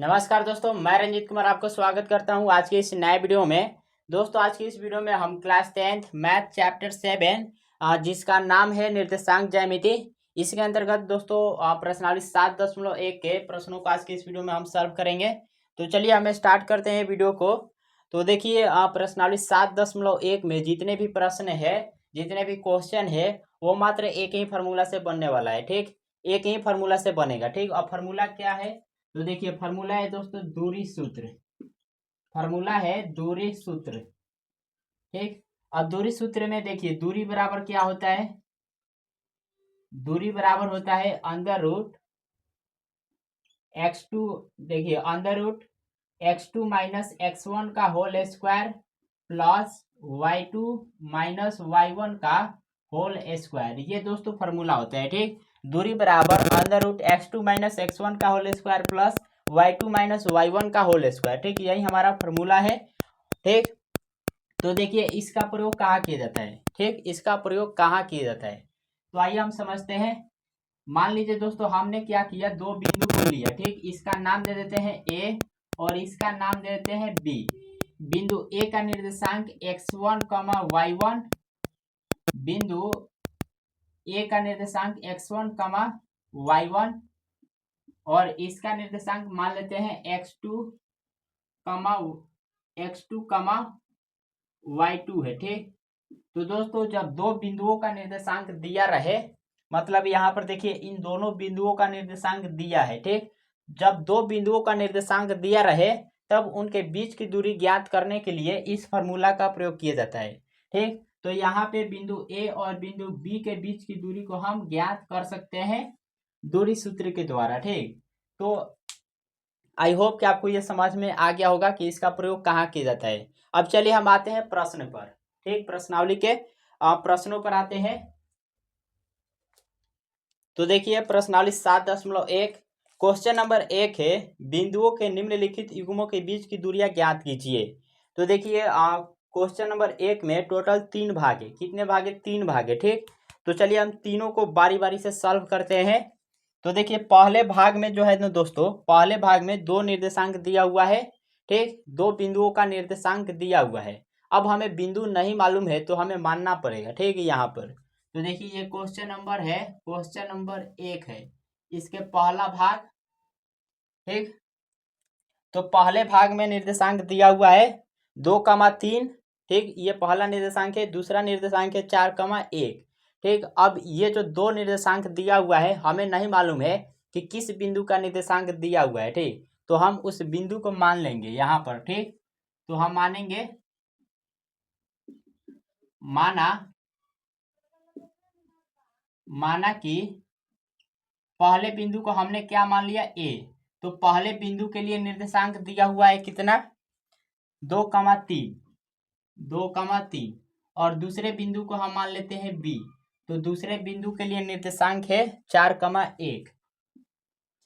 नमस्कार दोस्तों, मैं रंजीत कुमार आपको स्वागत करता हूं आज के इस नए वीडियो में। दोस्तों, आज की इस वीडियो में हम क्लास 10th मैथ चैप्टर 7 जिसका नाम है निर्देशांक ज्यामिति, इसके अंतर्गत दोस्तों प्रश्नावली 7.1 के प्रश्नों को आज के इस वीडियो में हम सॉल्व करेंगे। तो चलिए हमें स्टार्ट करते हैं वीडियो को। तो देखिए प्रश्नावली 7.1 में जितने भी प्रश्न है, जितने भी क्वेश्चन है, वो मात्र एक ही फार्मूला से बनने वाला है। ठीक, एक ही फार्मूला से बनेगा। ठीक, और फार्मूला क्या है? तो देखिए फार्मूला है दोस्तों दूरी सूत्र। फार्मूला है दूरी सूत्र। ठीक, अब दूरी सूत्र में देखिए दूरी बराबर क्या होता है? दूरी बराबर होता है अंडर रूट x2। देखिए under root x2 minus x1 का whole square plus y2 minus y1 का होल स्क्वायर। ये दोस्तों फार्मूला होता है। ठीक, दूरी बराबर under root x2 minus x1 का whole square plus y2 minus y1 का होल स्क्वायर। ठीक, यही हमारा फार्मूला है। ठीक, तो देखिए इसका प्रयोग कहाँ किया जाता है? ठीक, इसका प्रयोग कहाँ किया जाता है तो आइए हम समझते हैं। मान लीजिए दोस्तों हमने क्या किया, दो बिंदु को लिया। ठीक, इसका नाम दे देते हैं ए और इसका नाम दे देते हैं बी। बिंदु ए का निर्देशांक x1 y1, बिंदु ए का निर्देशांक x1 y1 और इसका निर्देशांक मान लेते हैं x2 y2 है। ठीक, तो दोस्तों जब दो बिंदुओं का निर्देशांक दिया रहे, मतलब यहाँ पर देखिए इन दोनों बिंदुओं का निर्देशांक दिया है। ठीक, जब दो बिंदुओं का निर्देशांक दिया रहे तब उनके बीच की दूरी ज्ञात करने के लिए इस फार्मूला का प्रयोग किया जाता है। ठीक, तो यहाँ पे बिंदु ए और बिंदु बी के बीच की दूरी को हम ज्ञात कर सकते हैं दूरी सूत्र के द्वारा। ठीक, तो आई होप कि आपको यह समझ में आ गया होगा कि इसका प्रयोग कहाँ किया जाता है। अब चलिए हम आते हैं प्रश्न पर। ठीक, प्रश्नावली के प्रश्नों पर आते हैं। तो देखिए प्रश्नावली 7.1 क्वेश्चन नंबर 1 है, बिंदुओं के निम्नलिखित युग्मों के बीच की दूरियां ज्ञात कीजिए। तो देखिए क्वेश्चन नंबर 1 में टोटल 3 भाग है। कितने भाग है? 3 भाग है। ठीक, तो चलिए हम तीनों को बारी बारी से सॉल्व करते हैं। तो देखिए पहले भाग में जो है ना दोस्तों, पहले भाग में दो निर्देशांक दिया हुआ है। ठीक, दो बिंदुओं का निर्देशांक दिया हुआ है। अब हमें बिंदु नहीं मालूम है तो हमें मानना पड़ेगा। ठीक है, यहाँ पर तो देखिए ये क्वेश्चन नंबर है, क्वेश्चन नंबर 1 है, इसके पहला भाग। ठीक, तो पहले भाग में निर्देशांक दिया हुआ है 2,3। ठीक, ये पहला निर्देशांक है। दूसरा निर्देशांक है 4,1। ठीक, अब ये जो दो निर्देशांक दिया हुआ है हमें नहीं मालूम है कि किस बिंदु का निर्देशांक दिया हुआ है। ठीक, तो हम उस बिंदु को मान लेंगे यहाँ पर। ठीक, तो हम मानेंगे, माना कि पहले बिंदु को हमने क्या मान लिया? ए। तो पहले बिंदु के लिए निर्देशांक दिया हुआ है कितना? 2,3, 2,3 और दूसरे बिंदु को हम मान लेते हैं बी। तो दूसरे बिंदु के लिए निर्देशांक है 4,1,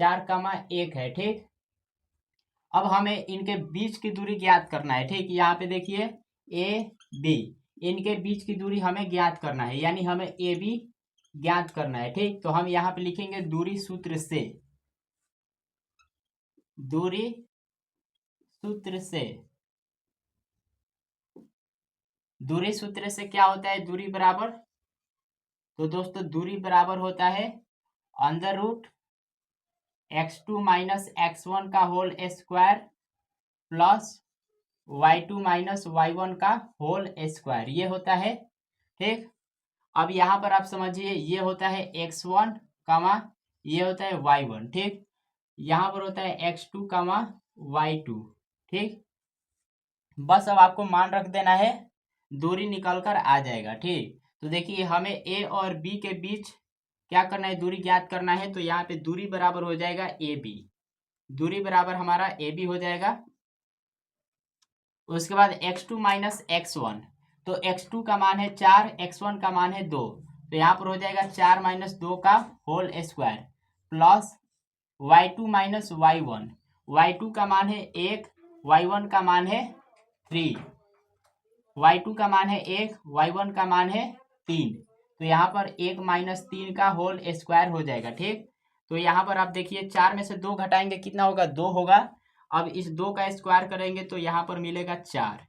4,1 है। ठीक, अब हमें इनके बीच की दूरी ज्ञात करना है। ठीक, यहाँ पे देखिए ए बी, इनके बीच की दूरी हमें ज्ञात करना है, यानी हमें ए बी ज्ञात करना है। ठीक, तो हम यहाँ पे लिखेंगे दूरी सूत्र से, दूरी सूत्र से। दूरी सूत्र से क्या होता है? दूरी बराबर, तो दोस्तों दूरी बराबर होता है under root x2 minus x1 का whole square plus y2 minus y1 का होल स्क्वायर, ये होता है। ठीक, अब यहाँ पर आप समझिए ये होता है x1 कामा, ये होता है y1। ठीक, यहाँ पर होता है x2 कामा y2। ठीक, बस अब आपको मान रख देना है, दूरी निकल कर आ जाएगा। ठीक, तो देखिए हमें ए और बी के बीच क्या करना है? दूरी ज्ञात करना है। तो यहाँ पे दूरी बराबर हो जाएगा ए बी, दूरी बराबर हमारा ए बी हो जाएगा। उसके बाद x2 माइनस x1, तो x2 का मान है 4, x1 का मान है 2, तो यहाँ पर हो जाएगा 4 माइनस 2 का whole square plus y2 minus y1, y2 का मान है 1, y1 का मान है 3, y2 का मान है 1, y1 का मान है 3, तो यहाँ पर 1 माइनस 3 का होल स्क्वायर हो जाएगा। ठीक, तो यहाँ पर आप देखिए 4 में से 2 घटाएंगे कितना होगा? 2 होगा। अब इस 2 का स्क्वायर करेंगे तो यहाँ पर मिलेगा 4।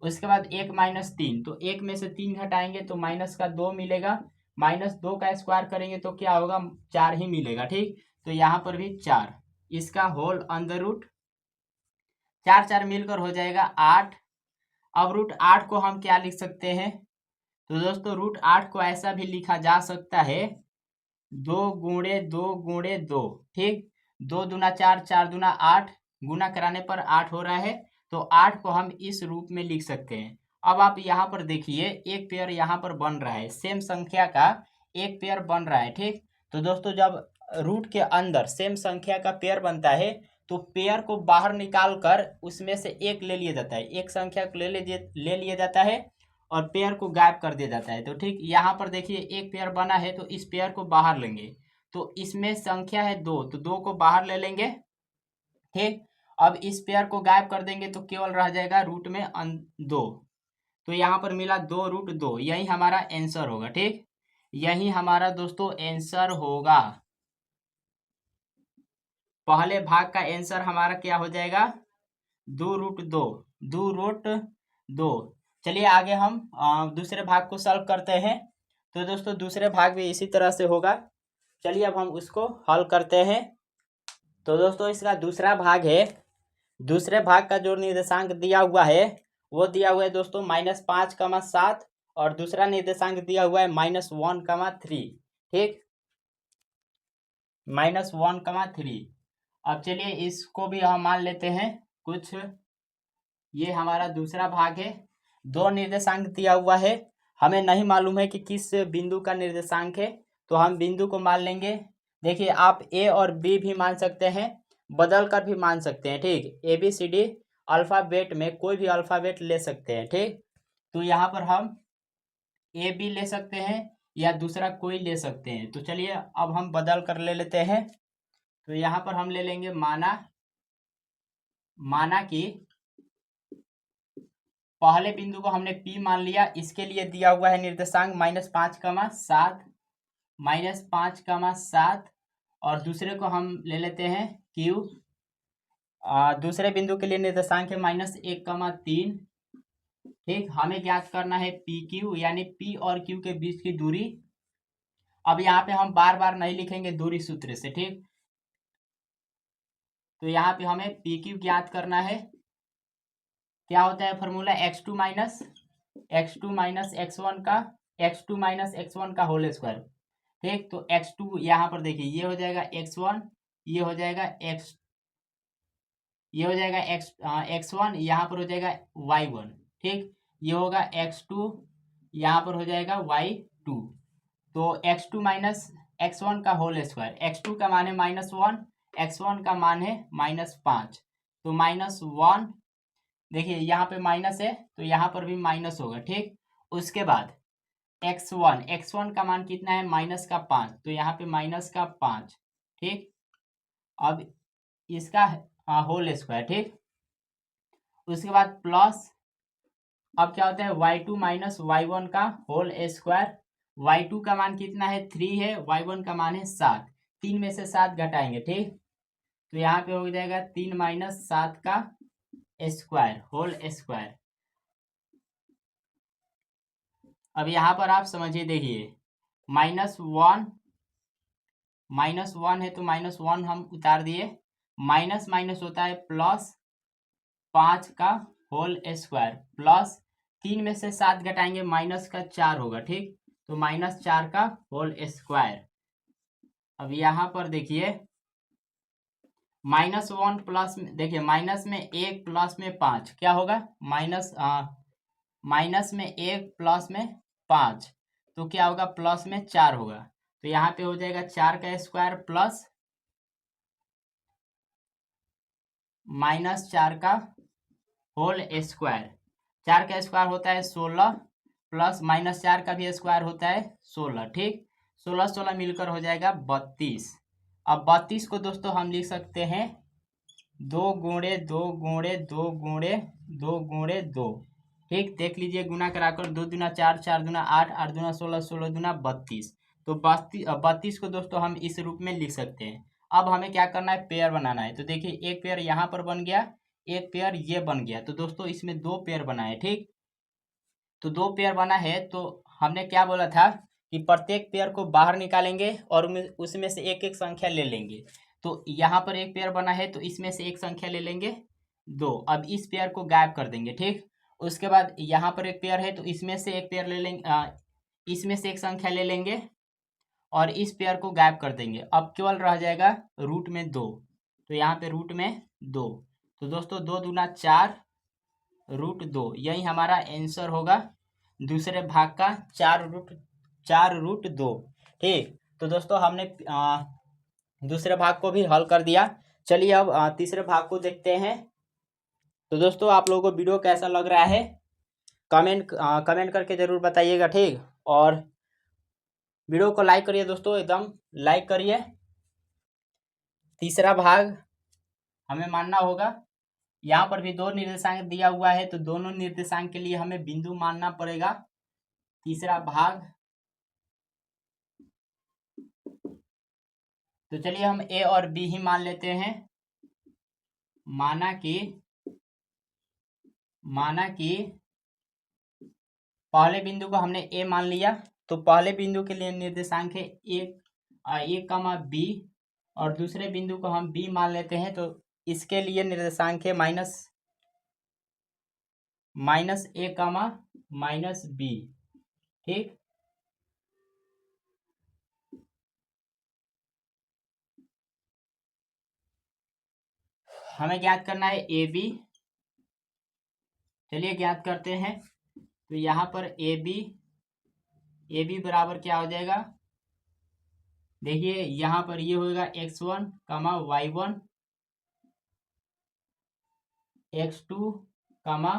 उसके बाद 1 माइनस 3, तो 1 में से 3 घटाएंगे तो माइनस का 2 मिलेगा। -2 का स्क्वायर करेंगे तो क्या होगा, 4 ही मिलेगा। ठीक, तो यहाँ पर भी 4, इसका होल अंडर रूट 4 4 मिलकर हो जाएगा 8। अब रूट 8 को हम क्या लिख सकते हैं, तो दोस्तों रूट 8 को ऐसा भी लिखा जा सकता है 2 × 2 × 2। ठीक, 2 दूना 4, 4 दूना 8, गुना कराने पर 8 हो रहा है, तो 8 को हम इस रूप में लिख सकते हैं। अब आप यहाँ पर देखिए एक पेयर यहाँ पर बन रहा है, सेम संख्या का एक पेयर बन रहा है। ठीक, तो दोस्तों जब रूट के अंदर सेम संख्या का पेयर बनता है तो पेयर को बाहर निकाल कर उसमें से एक ले लिया जाता है, एक संख्या को ले लिया जाता है और पेयर को गायब कर दिया जाता है। तो ठीक, यहाँ पर देखिए एक पेयर बना है तो इस पेयर को बाहर लेंगे, तो इसमें संख्या है 2, तो 2 को बाहर ले लेंगे। ठीक, अब इस पेयर को गायब कर देंगे तो केवल रह जाएगा रूट में 2, तो यहाँ पर मिला 2√2, यही हमारा आंसर होगा। ठीक, यही हमारा दोस्तों आंसर होगा। पहले भाग का आंसर हमारा क्या हो जाएगा, 2√2, 2√2। चलिए आगे हम दूसरे भाग को सॉल्व करते हैं। तो दोस्तों दूसरे भाग भी इसी तरह से होगा। चलिए अब हम उसको हल करते हैं। तो दोस्तों इसका दूसरा भाग है, दूसरे भाग का जो निर्देशांक दिया हुआ है वो दिया हुआ है दोस्तों -5, 7, और दूसरा निर्देशांक दिया हुआ है -1, 3। ठीक, -1, 3। अब चलिए इसको भी हम मान लेते हैं कुछ। ये हमारा दूसरा भाग है, 2 निर्देशांक दिया हुआ है, हमें नहीं मालूम है कि किस बिंदु का निर्देशांक है, तो हम बिंदु को मान लेंगे। देखिए आप ए और बी भी मान सकते हैं, बदल कर भी मान सकते हैं। ठीक, ABCD अल्फ़ाबेट में कोई भी अल्फ़ाबेट ले सकते हैं। ठीक, तो यहाँ पर हम ए बी ले सकते हैं या दूसरा कोई ले सकते हैं। तो चलिए अब हम बदल कर ले लेते हैं। तो यहाँ पर हम ले लेंगे माना कि पहले बिंदु को हमने P मान लिया, इसके लिए दिया हुआ है निर्देशांक -5, 7, और दूसरे को हम ले लेते हैं Q। दूसरे बिंदु के लिए निर्देशांक है -1, 3। ठीक, हमें ज्ञात करना है PQ, यानी P और Q के बीच की दूरी। अब यहाँ पे हम बार बार नहीं लिखेंगे दूरी सूत्र से। ठीक, तो यहाँ पे हमें PQ ज्ञात करना है। क्या होता है फॉर्मूला, x2 x1 का होल स्क्वायर। ठीक, तो x2 यहाँ पर देखिए ये हो जाएगा x1, ये हो जाएगा x1, यहाँ पर हो जाएगा y1। ठीक, ये होगा x2, यहाँ पर हो जाएगा y2। तो x2 - x1 का होल स्क्वायर, x2 का मान है -1, x1 का मान है -5, तो -1। देखिए यहाँ पे माइनस है तो यहाँ पर भी माइनस होगा। ठीक, उसके बाद x1 का मान कितना है, -5, तो यहाँ पे -5। ठीक, अब इसका होल स्क्वायर। ठीक, उसके बाद प्लस, अब क्या होता है y2 - y1 का होल स्क्वायर। y2 का मान कितना है, 3 है, y1 का मान है 7, 3 में से 7 घटाएंगे। ठीक, तो यहाँ पे हो जाएगा 3 - 7 का स्क्वायर, होल स्क्वायर। अब यहाँ पर आप समझिए, देखिए -1 है तो -1 हम उतार दिए, माइनस माइनस होता है +5 का होल स्क्वायर, प्लस 3 में से 7 घटाएंगे -4 होगा। ठीक, तो -4 का होल स्क्वायर। अब यहाँ पर देखिए -1 प्लस में, देखिए माइनस में 1 प्लस में 5 क्या होगा, माइनस में 1 प्लस में 5, तो क्या होगा, प्लस में 4 होगा। तो यहाँ पे हो जाएगा 4 का स्क्वायर प्लस -4 का होल स्क्वायर। 4 का स्क्वायर होता है 16, प्लस -4 का भी स्क्वायर होता है 16। ठीक, 16 मिलकर हो जाएगा 32। अब 32 को दोस्तों हम लिख सकते हैं 2 × 2 × 2 × 2 × 2। ठीक, देख लीजिए गुना कराकर, 2 दूना 4, 4 दूना 8, 8 दूना 16, 16 दूना 32। तो 32 को दोस्तों हम इस रूप में लिख सकते हैं। अब हमें क्या करना है, पेयर बनाना है। तो देखिए एक पेयर यहाँ पर बन गया, एक पेयर ये बन गया। तो दोस्तों इसमें दो पेयर बना है, ठीक। तो दो पेयर बना है तो हमने क्या बोला था कि प्रत्येक पेयर को बाहर निकालेंगे और उसमें से एक एक संख्या ले लेंगे। तो यहाँ पर एक पेयर बना है तो इसमें से एक संख्या ले लेंगे, दो। अब इस पेयर को गायब कर देंगे, ठीक। उसके बाद यहाँ पर एक पेयर है तो इसमें से एक पेयर ले लेंगे, इसमें से एक संख्या ले लेंगे और इस पेयर को गायब कर देंगे। अब केवल रह जाएगा रूट में दो। तो यहाँ पे रूट में दो। तो दोस्तों दो दूना चार, रूट दो, यही हमारा आंसर होगा दूसरे भाग का, चार रूट दो, ठीक। तो दोस्तों हमने दूसरे भाग को भी हल कर दिया। चलिए अब तीसरे भाग को देखते हैं। तो दोस्तों आप लोगों को वीडियो कैसा लग रहा है कमेंट करके ज़रूर बताइएगा, ठीक। और वीडियो को लाइक करिए दोस्तों, एकदम लाइक करिए। तीसरा भाग हमें मानना होगा, यहाँ पर भी दो निर्देशांक दिया हुआ है तो दोनों निर्देशांक के लिए हमें बिंदु मानना पड़ेगा। तीसरा भाग, तो चलिए हम ए और बी ही मान लेते हैं। माना कि पहले बिंदु को हमने ए मान लिया, तो पहले बिंदु के लिए निर्देशांक है ए कमा बी, और दूसरे बिंदु को हम बी मान लेते हैं तो इसके लिए निर्देशांक है माइनस ए कमा माइनस बी, ठीक। हमें ज्ञात करना है ए बी। चलिए ज्ञात करते हैं। तो यहाँ पर ए बी बराबर क्या हो जाएगा, देखिए यहाँ पर ये होगा x1 कमा y1, x2 कमा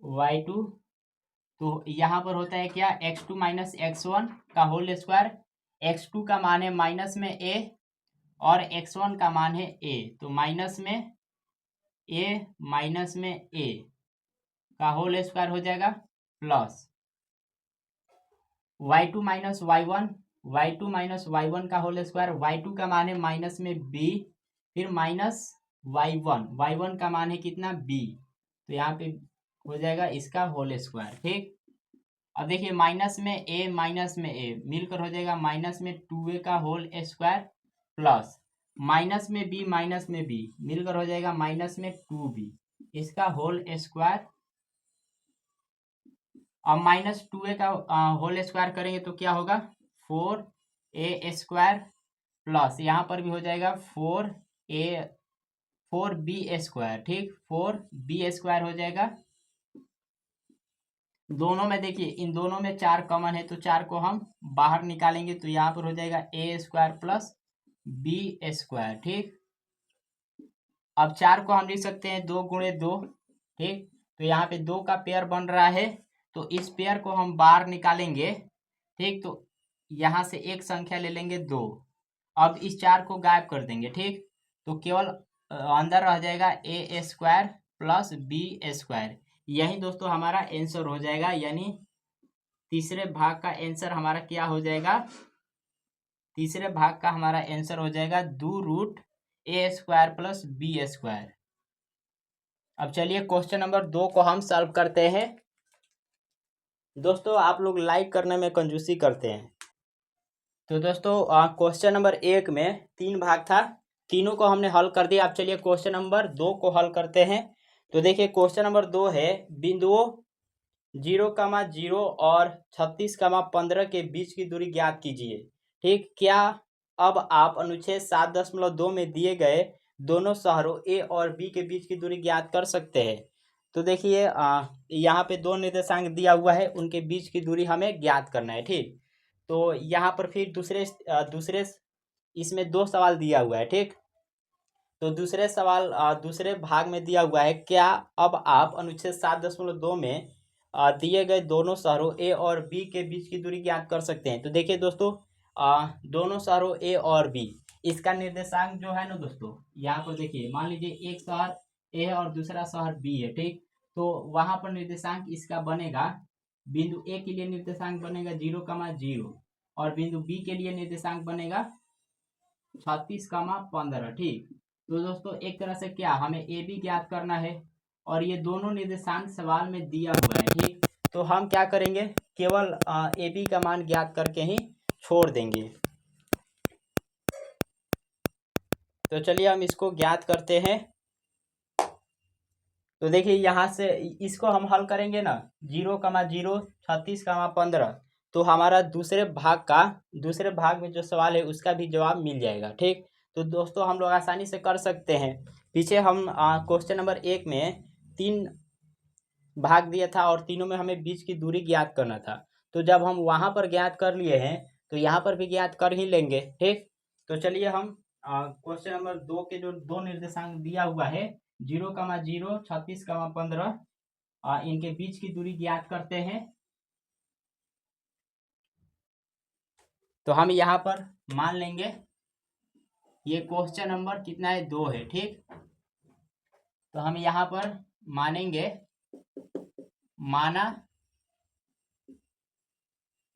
y2। तो यहाँ पर होता है क्या, x2 माइनस x1 का होल स्क्वायर। x2 का मान है माइनस में a और x1 का मान है a, तो माइनस में a का होल स्क्वायर हो जाएगा प्लस y2 माइनस y1 का होल स्क्वायर। y2 का मान है माइनस में b, फिर माइनस y1 का मान है कितना b, तो यहाँ पे हो जाएगा इसका होल स्क्वायर, ठीक। अब देखिए माइनस में a मिलकर हो जाएगा माइनस में 2a का होल स्क्वायर प्लस माइनस में b मिलकर हो जाएगा माइनस में 2b इसका होल स्क्वायर। अब माइनस 2a का होल स्क्वायर करेंगे तो क्या होगा, 4a स्क्वायर प्लस यहाँ पर भी हो जाएगा 4b स्क्वायर, ठीक। 4b स्क्वायर हो जाएगा। दोनों में देखिए इन दोनों में 4 कॉमन है तो 4 को हम बाहर निकालेंगे तो यहाँ पर हो जाएगा a square plus b square, ठीक। अब 4 को हम लिख सकते हैं 2 गुणे 2, ठीक। तो यहाँ पे 2 का पेयर बन रहा है तो इस पेयर को हम बाहर निकालेंगे, ठीक। तो यहाँ से एक संख्या ले लेंगे 2। अब इस 4 को गायब कर देंगे, ठीक। तो केवल अंदर रह जाएगा a square plus b square. यही दोस्तों हमारा आंसर हो जाएगा, यानी तीसरे भाग का आंसर हमारा क्या हो जाएगा, तीसरे भाग का हमारा आंसर हो जाएगा 2 root a square plus b square. अब चलिए क्वेश्चन नंबर 2 को हम सॉल्व करते हैं। दोस्तों आप लोग लाइक करने में कंजूसी करते हैं। तो दोस्तों क्वेश्चन नंबर 1 में 3 भाग था, तीनों को हमने हल कर दिया। अब चलिए क्वेश्चन नंबर 2 को हल करते हैं। तो देखिए क्वेश्चन नंबर 2 है, बिंदुओं 0,0 और 36,15 के बीच की दूरी ज्ञात कीजिए, ठीक। क्या अब आप अनुच्छेद 7.2 में दिए गए दोनों शहरों ए और बी के बीच की दूरी ज्ञात कर सकते हैं। तो देखिए यहाँ पे दो निर्देशांक दिया हुआ है, उनके बीच की दूरी हमें ज्ञात करना है, ठीक। तो यहाँ पर फिर दूसरे इसमें दो सवाल दिया हुआ है, ठीक। तो दूसरे सवाल दूसरे भाग में दिया हुआ है, क्या अब आप अनुच्छेद 7.2 में दिए गए दोनों शहरों ए और बी के बीच की दूरी ज्ञात कर सकते हैं। तो देखिए दोस्तों दोनों शहरों ए और बी, इसका निर्देशांक जो है ना दोस्तों, यहाँ पर देखिए मान लीजिए एक शहर ए है और दूसरा शहर बी है, ठीक। तो वहां पर निर्देशांक इसका बनेगा, बिंदु ए के लिए निर्देशांक बनेगा 0,0 और बिंदु बी के लिए निर्देशांक बनेगा 36,15। ठीक, तो दोस्तों एक तरह से क्या हमें ए बी ज्ञात करना है और ये दोनों निर्देशांक सवाल में दिया हुआ है। ठीक, तो हम क्या करेंगे, केवल ए बी का मान ज्ञात करके ही छोड़ देंगे। तो चलिए हम इसको ज्ञात करते हैं। तो देखिए यहाँ से इसको हम हल करेंगे ना, 0,0 36,15, तो हमारा दूसरे भाग में जो सवाल है उसका भी जवाब मिल जाएगा। ठीक, तो दोस्तों हम लोग आसानी से कर सकते हैं। पीछे हम क्वेश्चन नंबर 1 में 3 भाग दिया था और तीनों में हमें बीच की दूरी ज्ञात करना था। तो जब हम वहाँ पर ज्ञात कर लिए हैं तो यहाँ पर भी ज्ञात कर ही लेंगे। ठीक, तो चलिए हम क्वेश्चन नंबर 2 के जो दो निर्देशांक दिया हुआ है 0,0 36,15, इनके बीच की दूरी ज्ञात करते हैं। तो हम यहाँ पर मान लेंगे ये क्वेश्चन नंबर कितना है, 2 है। ठीक, तो हम यहाँ पर मानेंगे,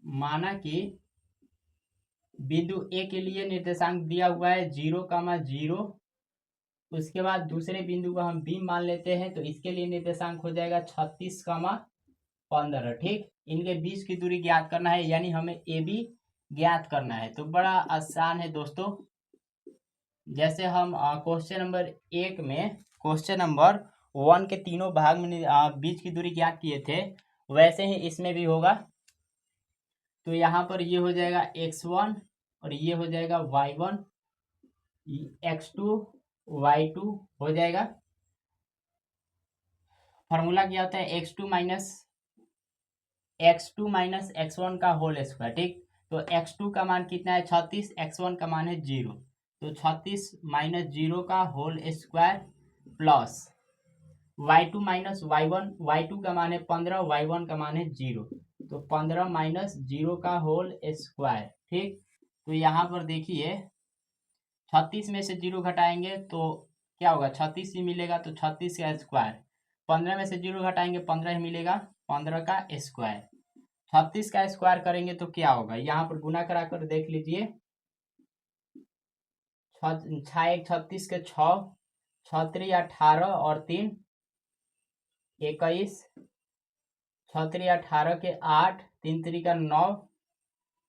माना कि बिंदु ए के लिए निर्देशांक दिया हुआ है 0,0, उसके बाद दूसरे बिंदु को हम बी मान लेते हैं तो इसके लिए निर्देशांक हो जाएगा 36,15। ठीक, इनके बीच की दूरी ज्ञात करना है, यानी हमें ए बी ज्ञात करना है। तो बड़ा आसान है दोस्तों, जैसे हम क्वेश्चन नंबर 1 में क्वेश्चन नंबर 1 के तीनों भाग में बीच की दूरी ज्ञात किए थे, वैसे ही इसमें भी होगा। तो यहाँ पर ये हो जाएगा x1 और ये हो जाएगा y1, x2 y2 हो जाएगा। फॉर्मूला क्या होता है, x2 माइनस x1 का होल स्क्वायर। ठीक, तो x2 का मान कितना है 36, x1 का मान है 0, तो 36 माइनस 0 का whole square plus y2 minus y1, y2 का मान है 15, y1 का मान है 0, तो 15 माइनस 0 का होल स्क्वायर। ठीक, तो यहाँ पर देखिए 36 में से 0 घटाएंगे तो क्या होगा, 36 ही मिलेगा, तो 36 का स्क्वायर। 15 में से 0 घटाएंगे 15 ही मिलेगा, 15 का स्क्वायर। 36 का स्क्वायर करेंगे तो क्या होगा, यहाँ पर गुना कराकर देख लीजिए, 6 1 36 के 6, 6 3 18 और 3 21, 6 3 18 के 8, 3 3 का 9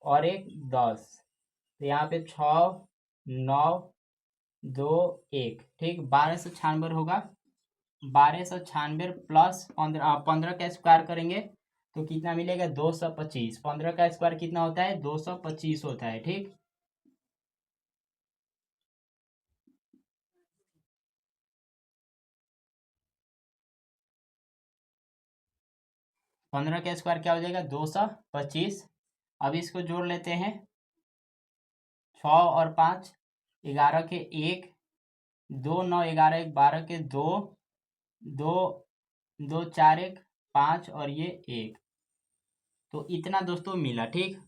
और 1 10, तो यहाँ पे 6 9 2 1। ठीक, 1296 होगा। 1296 प्लस 15 का स्क्वायर करेंगे तो कितना मिलेगा, 225। 15 का स्क्वायर कितना होता है, 225 होता है। ठीक, पंद्रह का स्क्वायर क्या हो जाएगा, 225। अब इसको जोड़ लेते हैं, 6 और 5 11 के 1, 2 9 11 1 12 के 2, 2 2 4 1 5 और ये 1, तो इतना दोस्तों मिला। ठीक,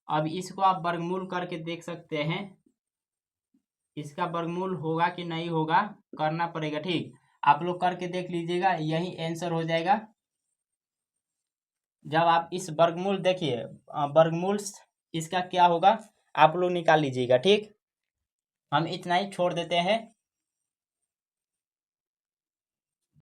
अब इसको आप वर्गमूल करके देख सकते हैं, इसका वर्गमूल होगा कि नहीं होगा, करना पड़ेगा। ठीक, आप लोग करके देख लीजिएगा, यही आंसर हो जाएगा। जब आप इस वर्गमूल देखिए, वर्गमूल इसका क्या होगा आप लोग निकाल लीजिएगा। ठीक, हम इतना ही छोड़ देते हैं।